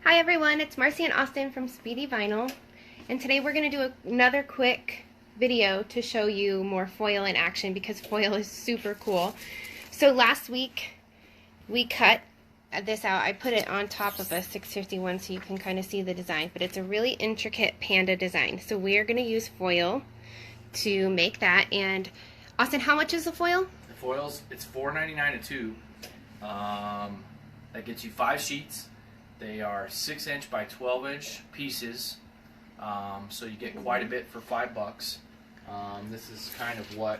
Hi everyone, it's Marcy and Austin from Speedy Vinyl, and today we're going to do another quick video to show you more foil in action because foil is super cool. So last week we cut this out. I put it on top of a 651 so you can kind of see the design, but it's a really intricate panda design. So we are going to use foil to make that. And Austin, how much is the foil? The foils, it's $4.99 a tube. That gets you 5 sheets. They are 6-inch by 12-inch pieces, so you get quite a bit for $5. This is kind of what,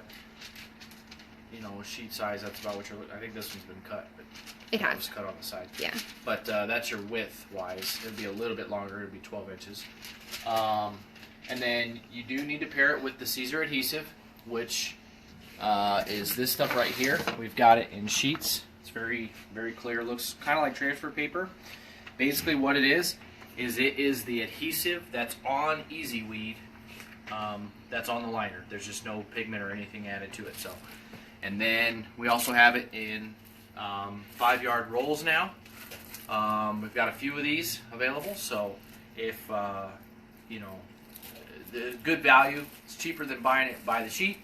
sheet size. That's about what you're. I think this one's been cut, but it has. was cut on the side. Yeah. But that's your width-wise. It'll be a little bit longer. It'll be 12 inches. And then you do need to pair it with the Siser adhesive, which is this stuff right here. We've got it in sheets. It's very, very clear. Looks kind of like transfer paper. Basically what it is it is the adhesive that's on Easyweed, that's on the liner. There's just no pigment or anything added to it. So, and then we also have it in 5-yard rolls now. We've got a few of these available, so if the good value, it's cheaper than buying it by the sheet.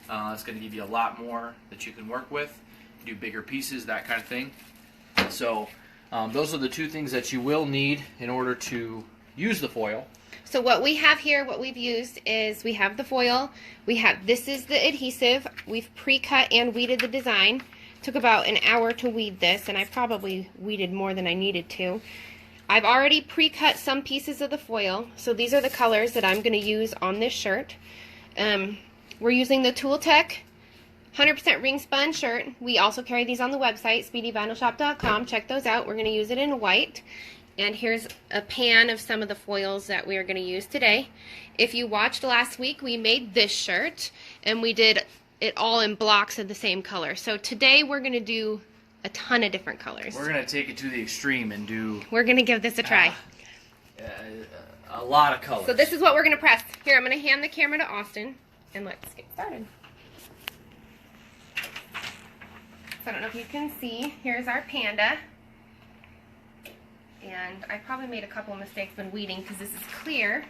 It's going to give you a lot more that you can work with, do bigger pieces, that kind of thing. So those are the two things that you will need in order to use the foil. So what we have here, what we've used is we have the foil, this is the adhesive, we've pre-cut and weeded the design. Took about an hour to weed this, and I probably weeded more than I needed to. I've already pre-cut some pieces of the foil, so these are the colors that I'm going to use on this shirt. We're using the Tool Tech 100% ring spun shirt. We also carry these on the website, speedyvinylshop.com. Check those out. We're going to use it in white. And here's a pan of some of the foils that we are going to use today. If you watched last week, we made this shirt, and we did it all in blocks of the same color. So today we're going to do a ton of different colors. We're going to take it to the extreme and do... We're going to give this a try. A lot of colors. So this is what we're going to press. Here, I'm going to hand the camera to Austin, and let's get started. So I don't know if you can see, here's our panda. And I probably made a couple of mistakes when weeding because this is clear.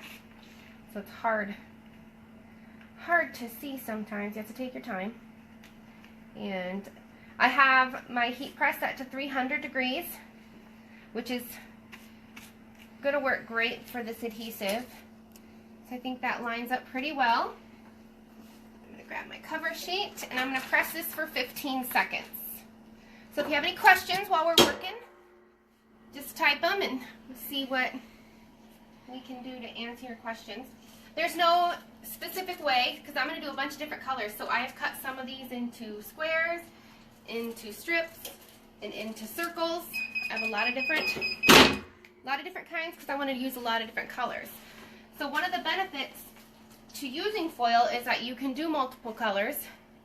So it's hard to see sometimes. You have to take your time. And I have my heat press set to 300 degrees, which is going to work great for this adhesive. So I think that lines up pretty well. I'm going to grab my cover sheet and I'm going to press this for 15 seconds. So if you have any questions while we're working, just type them and see what we can do to answer your questions. There's no specific way because I'm going to do a bunch of different colors. So I have cut some of these into squares, into strips, and into circles. I have a lot of different kinds because I want to use a lot of different colors. So one of the benefits to using foil is that you can do multiple colors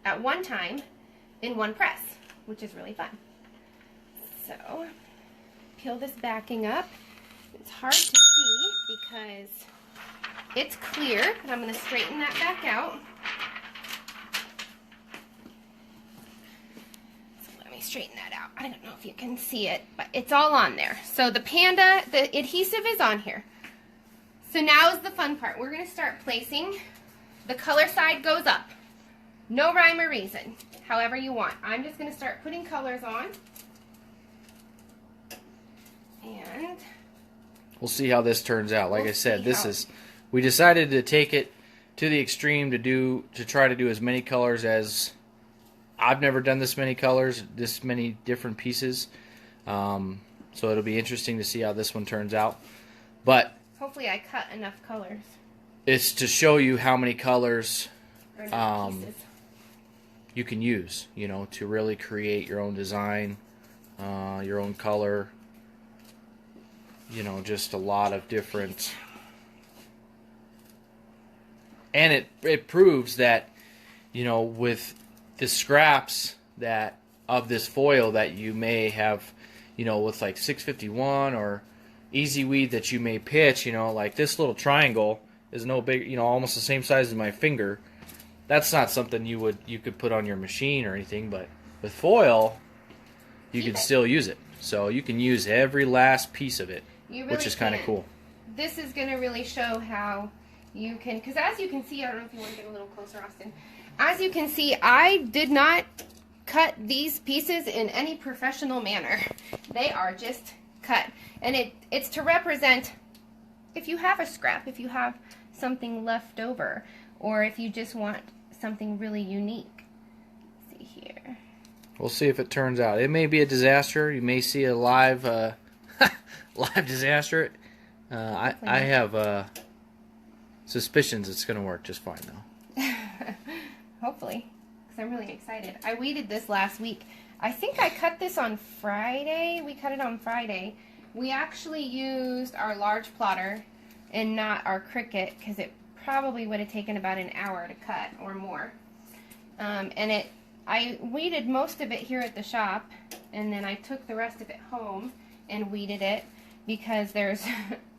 at one time in one press, which is really fun. So, peel this backing up. It's hard to see because it's clear, but I'm going to straighten that back out. So let me straighten that out. I don't know if you can see it, but it's all on there. So the panda, the adhesive is on here. So now is the fun part. We're going to start placing. The color side goes up. No rhyme or reason. However you want. I'm just going to start putting colors on. And we'll see how this turns out. Like I said, we decided to take it to the extreme to try to do as many colors as I've never done this many colors, this many different pieces. So it'll be interesting to see how this one turns out. But hopefully I cut enough colors. It's to show you how many colors you can use, to really create your own design, your own color, just a lot of different, and it proves that, with the scraps of this foil that you may have, with like 651 or Easyweed that you may pitch, like this little triangle is no big, almost the same size as my finger. That's not something you could put on your machine or anything, but with foil, you can still use it. So you can use every last piece of it. You really which is kind of cool. This is going to really show how you can, because as you can see, I don't know if you want to get a little closer, Austin. As you can see, I did not cut these pieces in any professional manner. They are just cut. And it's to represent if you have a scrap, if you have something left over, or if you just want something really unique. Let's see here. We'll see if it turns out. It may be a disaster. You may see a live live disaster. I have suspicions it's going to work just fine, though. Hopefully, because I'm really excited. I weeded this last week. I think I cut this on Friday. We cut it on Friday. We actually used our large plotter and not our Cricut because it probably would have taken about an hour to cut or more. I weeded most of it here at the shop, and then I took the rest of it home and weeded it because there's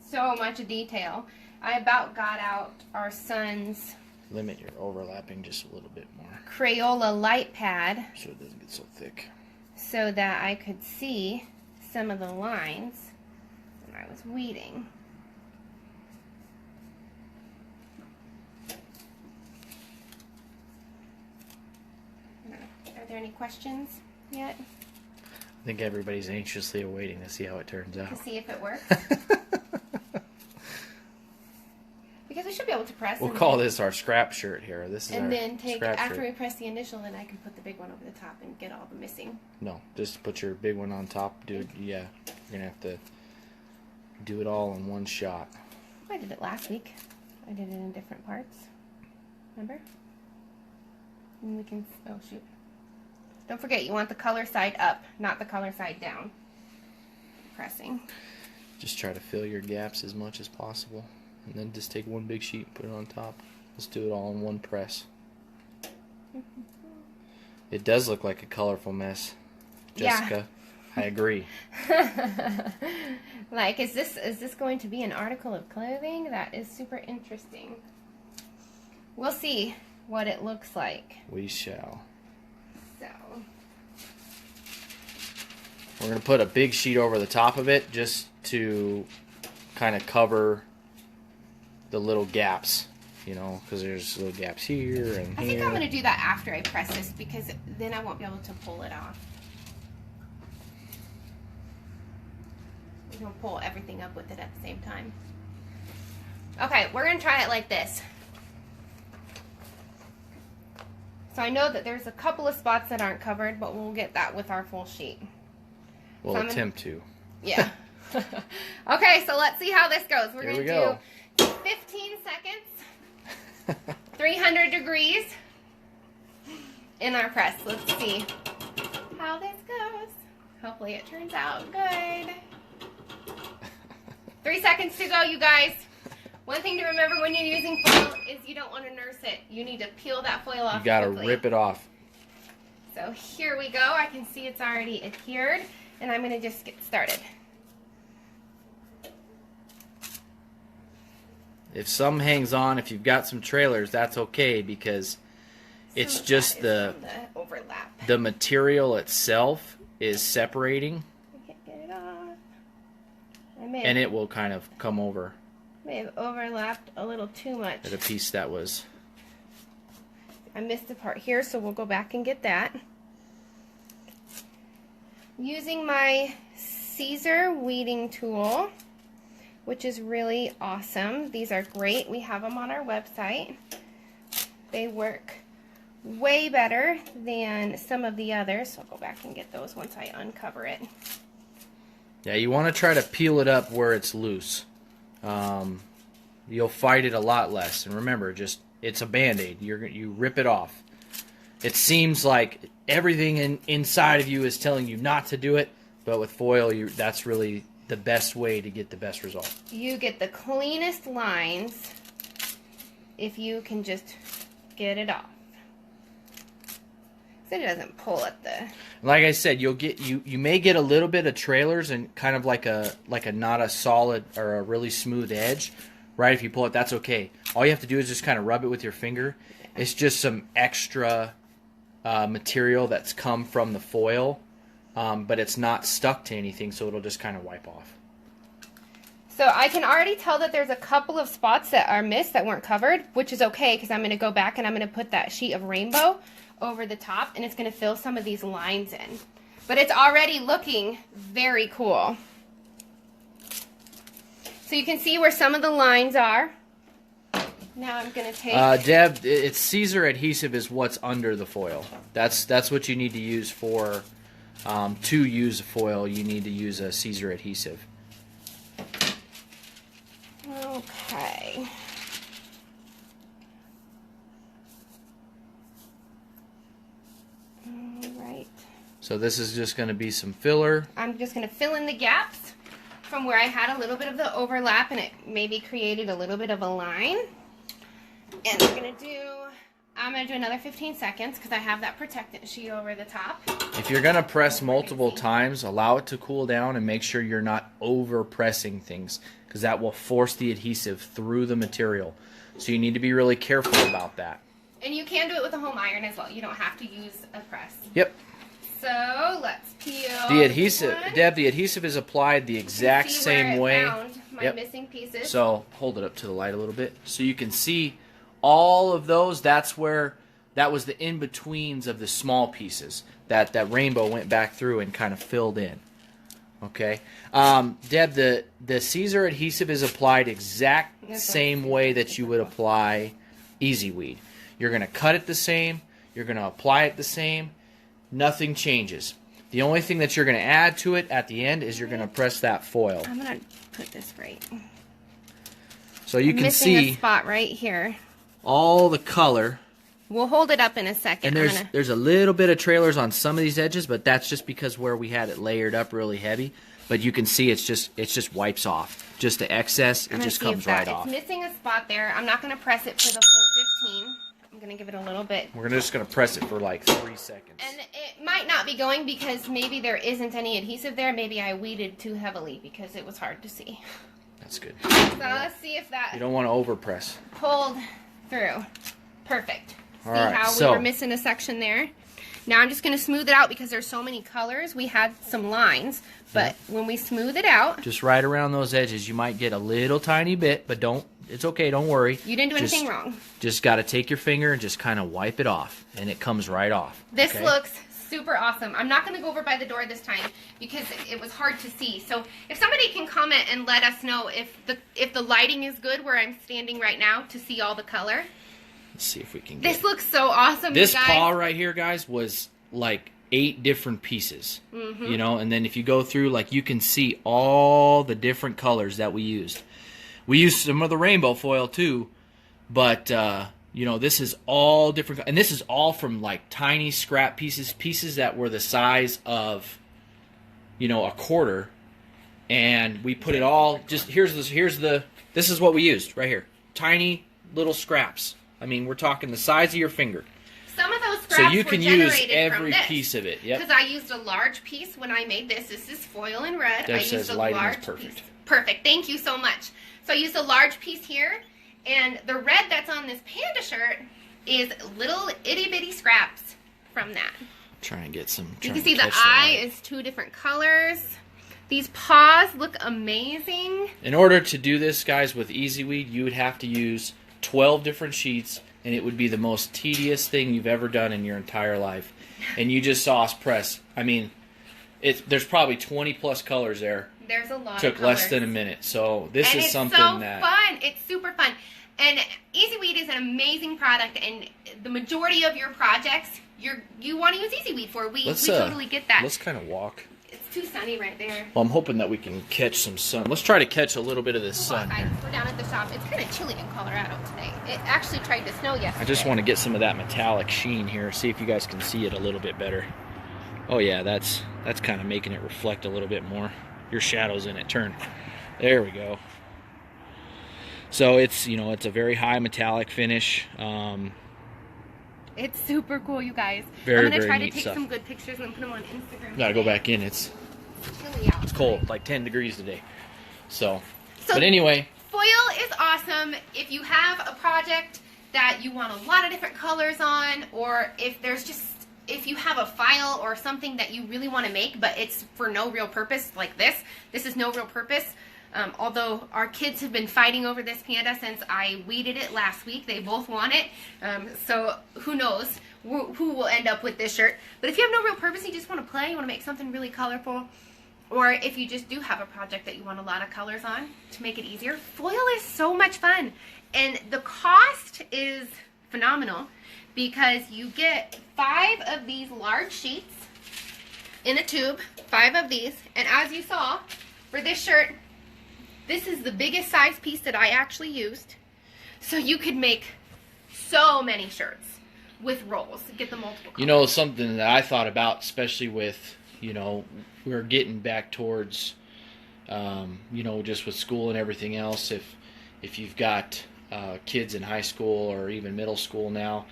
so much detail. I about got out our son's limit your overlapping just a little bit more. Crayola light pad so it doesn't get so thick. So that I could see some of the lines when I was weeding. Are there any questions yet? I think everybody's anxiously awaiting to see how it turns out. To see if it works? Because we should be able to press. We'll call this our scrap shirt here. This is and our then take scrap after shirt. we press the initial, then I can put the big one over the top and get all the missing. No, just put your big one on top, dude. Yeah, you're gonna have to do it all in one shot. I did it last week. I did it in different parts. Remember? And we can. Oh shoot! Don't forget, you want the color side up, not the color side down. Pressing. Just try to fill your gaps as much as possible. And then just take one big sheet and put it on top. Let's do it all in one press. It does look like a colorful mess, Jessica. Yeah. I agree. Like, is this going to be an article of clothing? That is super interesting. We'll see what it looks like. We shall. So we're going to put a big sheet over the top of it just to kind of cover the little gaps, you know, because there's little gaps here and here. I think I'm going to do that after I press this because then I won't be able to pull it off. We're going to pull everything up with it at the same time. Okay, we're going to try it like this. So I know that there's a couple of spots that aren't covered, but we'll get that with our full sheet. We'll attempt to. Yeah. Okay, so let's see how this goes. We're going to do 15 seconds, 300 degrees in our press. Let's see how this goes. Hopefully it turns out good. 3 seconds to go, you guys. One thing to remember when you're using foil is you don't want to nurse it. You need to peel that foil off. You got to quickly. rip it off. So here we go. I can see it's already adhered, and I'm going to just get started. If some hangs on, if you've got some trailers, that's okay because it's just the overlap. The material itself is separating. I can't get it off. And it will kind of come over. May have overlapped a little too much. At a piece that was. I missed a part here, so we'll go back and get that. Using my Siser weeding tool, which is really awesome. These are great. We have them on our website. They work way better than some of the others. So I'll go back and get those once I uncover it. Yeah, you want to try to peel it up where it's loose. You'll fight it a lot less. And remember, it's a Band-Aid. You rip it off. It seems like everything inside of you is telling you not to do it, but with foil, that's really the best way to get the best result. You get the cleanest lines if you can just get it off. So it doesn't pull at the. Like I said, you may get a little bit of trailers and kind of like a not a solid or a really smooth edge, right? If you pull it, that's okay. All you have to do is just kind of rub it with your finger. It's just some extra material that's come from the foil, but it's not stuck to anything, so it'll just kind of wipe off. So I can already tell that there's a couple of spots that are missed that weren't covered, which is okay because I'm going to go back and I'm going to put that sheet of rainbow over the top and it's going to fill some of these lines in. But it's already looking very cool. So you can see where some of the lines are. Now I'm going to take... Deb, it's Siser adhesive is what's under the foil. That's what you need to use for, to use a foil, you need to use a Siser adhesive. Okay. Alright. So this is just going to be some filler. I'm just going to fill in the gaps from where I had a little bit of the overlap and it maybe created a little bit of a line. And I'm going to do another 15 seconds because I have that protectant sheet over the top. If you're going to press multiple times, allow it to cool down and make sure you're not over pressing things because that will force the adhesive through the material. So you need to be really careful about that. And you can do it with a home iron as well. You don't have to use a press. Yep. So let's peel the adhesive. Deb, the adhesive is applied the exact same way. Found my missing pieces. So hold it up to the light a little bit so you can see all of those. That's where that was the in-betweens of the small pieces that rainbow went back through and kind of filled in. Okay, Deb, the Siser adhesive is applied exact same way that you would apply Easyweed. You're going to cut it the same. You're going to apply it the same. Nothing changes. The only thing that you're going to add to it at the end is you're going to press that foil. I'm going to put this right. So you can see a spot right here. All the color. We'll hold it up in a second. And there's a little bit of trailers on some of these edges, but that's just because where we had it layered up really heavy. But you can see it just wipes off. Just the excess, it just comes right off. It's missing a spot there. I'm not going to press it for the full 15. I'm going to give it a little bit. We're just going to press it for like 3 seconds. And it might not be going because maybe there isn't any adhesive there. Maybe I weeded too heavily because it was hard to see. That's good. So let's see if that... You don't want to overpress. Pulled through. Perfect. See right, how we were missing a section there? Now I'm just going to smooth it out because there's so many colors. We had some lines, but when we smooth it out... Just right around those edges. You might get a little tiny bit, but don't... It's okay, don't worry. You didn't do anything wrong. Just got to take your finger and just kind of wipe it off, and it comes right off. This looks super awesome. I'm not going to go over by the door this time because it was hard to see. So if somebody can comment and let us know if the lighting is good where I'm standing right now to see all the color. Let's see if we can get This looks so awesome, This you guys. paw right here, guys, was like 8 different pieces. You know, and then if you go through, like, you can see all the different colors that we used. We used some of the rainbow foil too, but you know, this is all different, and this is all from like tiny scrap pieces that were the size of, you know, a quarter, and we put it all. Just this is what we used right here, tiny little scraps. I mean, we're talking the size of your finger. Some of those scraps so you can use every from this, piece of it. Yep. Because I used a large piece when I made this. This is foil in red. Deb I says used a lighting large is perfect. piece. Perfect. Thank you so much. So I used a large piece here, and the red that's on this panda shirt is little itty bitty scraps from that. Try and get some. You can see the eye is 2 different colors. These paws look amazing. In order to do this, guys, with Easyweed, you would have to use 12 different sheets, and it would be the most tedious thing you've ever done in your entire life. And you just saw us press. I mean, there's probably 20 plus colors there. There's a lot Took of colors. less than a minute. So this is something that... it's so fun. It's super fun. And Easyweed is an amazing product, and the majority of your projects you want to use Easyweed for. We totally get that. Let's kind of walk. It's too sunny right there. Well, I'm hoping that we can catch some sun. Let's try to catch a little bit of this sun. We're down at the shop. It's kind of chilly in Colorado today. It actually tried to snow yesterday. I just want to get some of that metallic sheen here. See if you guys can see it a little bit better. Oh yeah, that's kind of making it reflect a little bit more. Your shadows in it. Turn. There we go. So it's, you know, it's a very high metallic finish. It's super cool, you guys. Very, I'm going to try to neat take stuff. some good pictures and put them on Instagram. Gotta go back in. It's chilly out. It's cold, like 10 degrees today. So but anyway. Foil is awesome if you have a project that you want a lot of different colors on, or if you have a file or something that you really want to make, but it's for no real purpose, like this is no real purpose. Although our kids have been fighting over this panda since I weeded it last week. They both want it. So who knows who will end up with this shirt. But if you have no real purpose, you just want to play, you want to make something really colorful, or if you just do have a project that you want a lot of colors on to make it easier, foil is so much fun. And the cost is phenomenal because you get 5 of these large sheets in a tube, 5 of these, and as you saw, for this shirt, this is the biggest size piece that I actually used. So you could make so many shirts with rolls, get the multiple colors. You know, something that I thought about, especially with, you know, we're getting back towards, you know, just with school and everything else, if you've got kids in high school or even middle school now,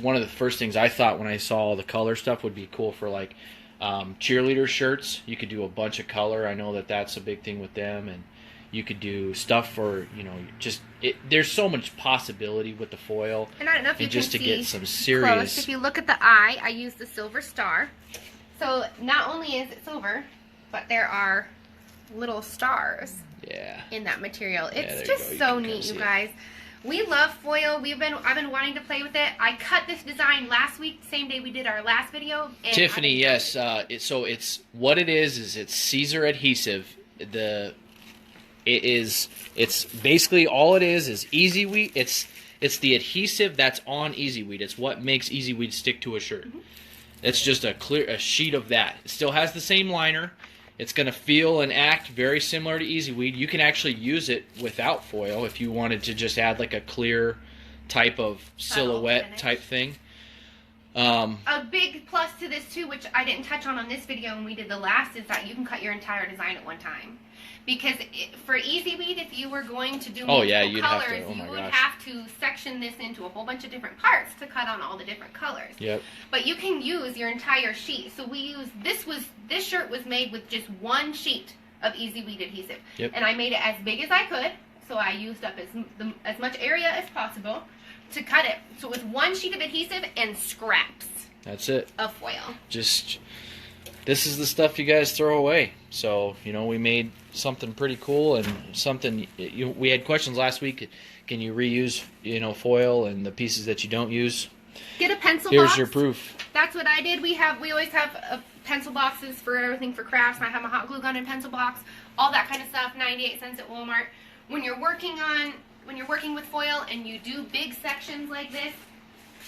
one of the first things I thought when I saw all the color stuff would be cool for, like, cheerleader shirts. You could do a bunch of color. I know that that's a big thing with them, and you could do stuff for, you know, there's so much possibility with the foil. And I don't know if you just can to see get some serious close. If you look at the eye, I used the silver star. So not only is it silver, but there are little stars in that material. It's just so neat, you guys. We love foil. I've been wanting to play with it. I cut this design last week, same day we did our last video. And Tiffany, yes. It's what it is it's Siser adhesive. It's basically all it is Easyweed. It's the adhesive that's on Easyweed. It's what makes Easyweed stick to a shirt. It's just a sheet of that. It still has the same liner. It's going to feel and act very similar to Easyweed. You can actually use it without foil if you wanted to just add like a clear type of silhouette type thing. A big plus to this too, which I didn't touch on this video when we did the last, is that you can cut your entire design at one time. Because for Easyweed, if you were going to do multiple colors, you would have to section this into a whole bunch of different parts to cut on all the different colors. Yep. But you can use your entire sheet. So this shirt was made with just one sheet of Easyweed adhesive. Yep. And I made it as big as I could, so I used up as much area as possible to cut it. So with one sheet of adhesive and scraps. That's it. Of foil. This is the stuff you guys throw away. So, you know, we made something pretty cool and something. We had questions last week. Can you reuse, you know, foil and the pieces that you don't use? Get a pencil box. Here's your proof. That's what I did. We always have pencil boxes for everything for crafts. And I have my hot glue gun and pencil box, all that kind of stuff. 98 cents at Walmart. When you're working with foil and you do big sections like this,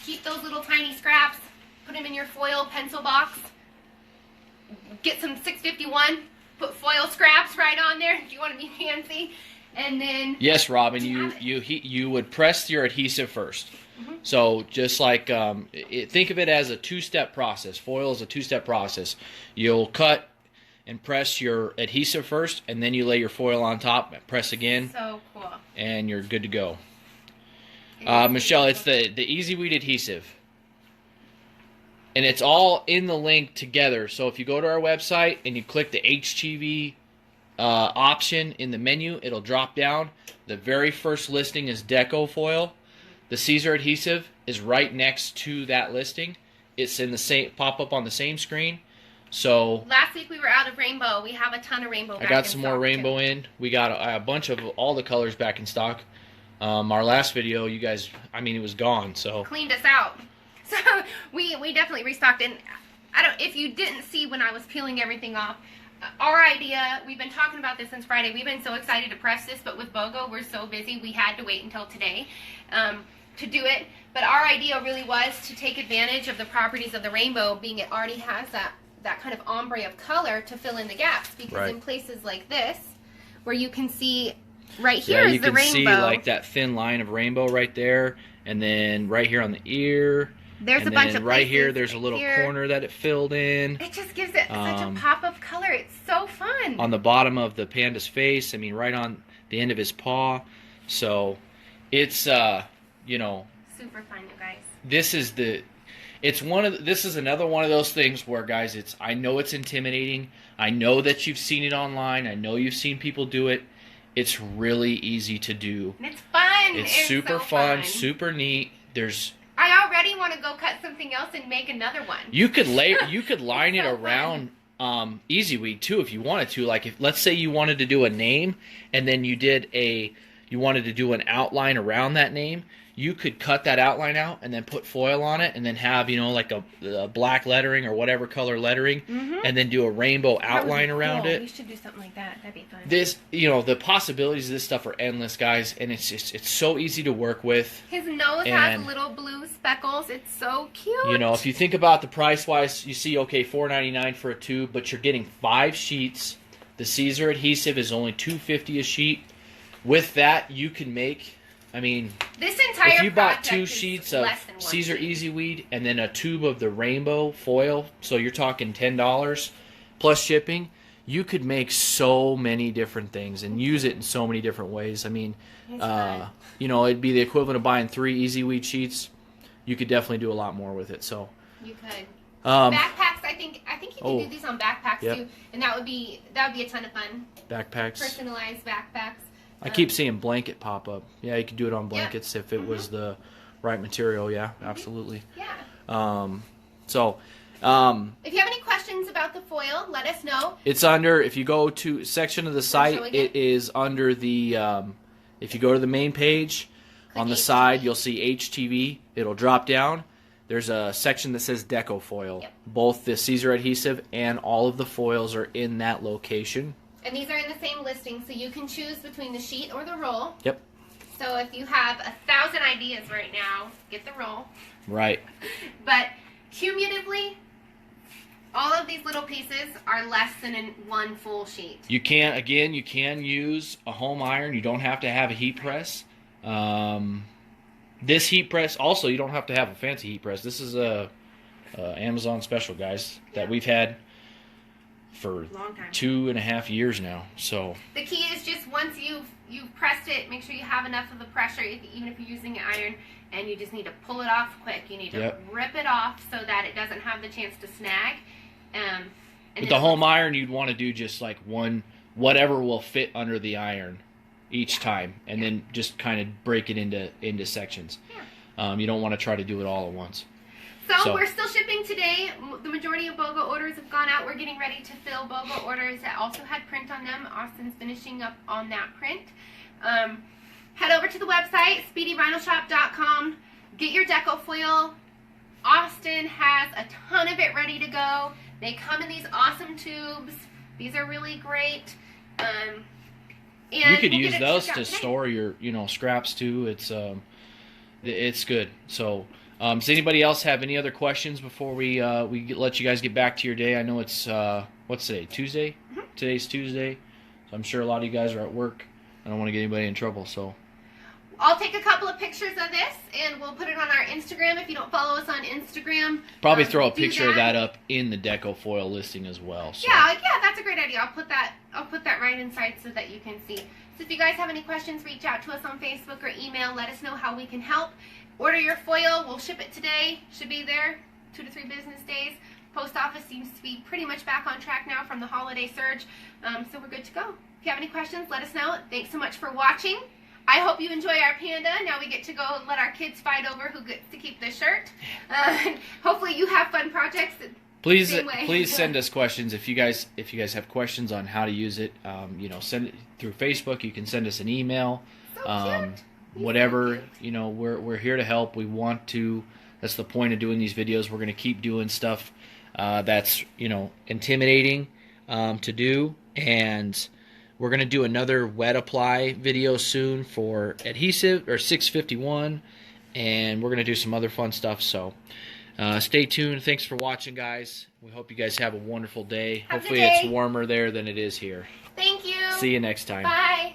keep those little tiny scraps. Put them in your foil pencil box. Get some 651, put foil scraps right on there if you want to be fancy, and then... Yes, Robin, you would press your adhesive first. So just like, think of it as a two-step process. Foil is a two-step process. You'll cut and press your adhesive first, and then you lay your foil on top, press again. So cool. And you're good to go. Michelle, it's the Easyweed adhesive. And it's all in the link together. So if you go to our website and you click the HTV option in the menu, it'll drop down. The very first listing is Deco foil. The Siser adhesive is right next to that listing. It's in the same pop up on the same screen. So last week we were out of rainbow. We have a ton of rainbow. I got some more rainbow in. We got a bunch of all the colors back in stock. Our last video, you guys, I mean, it was gone. So cleaned us out. So we definitely restocked, and if you didn't see when I was peeling everything off, our idea, we've been talking about this since Friday. We've been so excited to press this, but with BOGO, we're so busy, we had to wait until today to do it. But our idea really was to take advantage of the properties of the rainbow, being it already has that kind of ombre of color to fill in the gaps. Because in places like this, where you can see right here is the rainbow. You can see like that thin line of rainbow right there, and then right here on the ear. There's a bunch of right here, there's a little corner that it filled in. It just gives it such a pop of color. It's so fun. On the bottom of the panda's face, I mean, right on the end of his paw. So, it's you know, super fun, you guys. This is another one of those things where, guys, I know it's intimidating. I know that you've seen it online. I know you've seen people do it. It's really easy to do. And it's fun. It's super so fun, super neat. I already want to go cut something else and make another one. You could line it around Easyweed too if you wanted to. Like, if let's say you wanted to do a name and then you wanted to do an outline around that name, you could cut that outline out and then put foil on it and then have, like a black lettering or whatever color lettering, and then do a rainbow outline around it. We should do something like that. That'd be fun. This, the possibilities of this stuff are endless, guys, and it's so easy to work with. His nose has little blue speckles. It's so cute. If you think about the price-wise, you see, okay, $4.99 for a tube, but you're getting 5 sheets. The Siser adhesive is only $2.50 a sheet. With that, you can make... this entire if you bought 2 project sheets is of less than one Siser sheet. Easyweed and then a tube of the rainbow foil, so you're talking $10 plus shipping, you could make so many different things and use it in so many different ways. It'd be the equivalent of buying 3 Easyweed sheets. You could definitely do a lot more with it. So you could. Backpacks, I think you can do these on backpacks too, and that would be a ton of fun. Backpacks. Personalized backpacks. I keep seeing blanket pop up. Yeah, you could do it on blankets if it was the right material. Yeah, absolutely. Yeah. If you have any questions about the foil, let us know. It's under, if you go to section of the site, it is under the, if you go to the main page, on the side, you'll see HTV. It'll drop down. There's a section that says Deco foil. Yep. Both the Siser adhesive and all of the foils are in that location. And these are in the same listing, so you can choose between the sheet or the roll. Yep. So if you have 1,000 ideas right now, get the roll. Right. But cumulatively, all of these little pieces are less than one full sheet. You can use a home iron. You don't have to have a heat press. This heat press, also, you don't have to have a fancy heat press. This is a Amazon special, guys, that we've had for 2.5 years now. So the key is just once you've pressed it, make sure you have enough of the pressure, even if you're using an iron, and you just need to pull it off quick. You need to rip it off so that it doesn't have the chance to snag. With the home iron, you'd want to do just like whatever will fit under the iron each time, and then just kind of break it into sections. You don't want to try to do it all at once. So we're still shipping today. The majority of BOGO orders have gone out. We're getting ready to fill BOGO orders that also had print on them. Austin's finishing up on that print. Head over to the website, SpeedyVinylShop.com. Get your Deco foil. Austin has a ton of it ready to go. They come in these awesome tubes. These are really great. And you could use those to store your scraps too. It's good. So does anybody else have any other questions before we let you guys get back to your day? I know it's what's today? Tuesday? Today's Tuesday. So I'm sure a lot of you guys are at work. I don't want to get anybody in trouble, so I'll take a couple of pictures of this and we'll put it on our Instagram. If you don't follow us on Instagram, probably throw a picture of that up in the Deco foil listing as well. So. Yeah, that's a great idea. I'll put that right inside so that you can see. So if you guys have any questions, reach out to us on Facebook or email. Let us know how we can help. Order your foil. We'll ship it today. Should be there 2 to 3 business days. Post office seems to be pretty much back on track now from the holiday surge. So we're good to go. If you have any questions, let us know. Thanks so much for watching. I hope you enjoy our panda. Now we get to go let our kids fight over who gets to keep the shirt. Hopefully you have fun projects. Please send us questions if you guys have questions on how to use it. Send it through Facebook. You can send us an email. So whatever, we're here to help. We want to. That's the point of doing these videos. We're going to keep doing stuff that's intimidating to do, and we're going to do another wet apply video soon for adhesive or 651, and we're going to do some other fun stuff. So stay tuned. Thanks for watching, guys. We hope you guys have a wonderful day. Hopefully it's warmer there than it is here. Thank you. See you next time. Bye.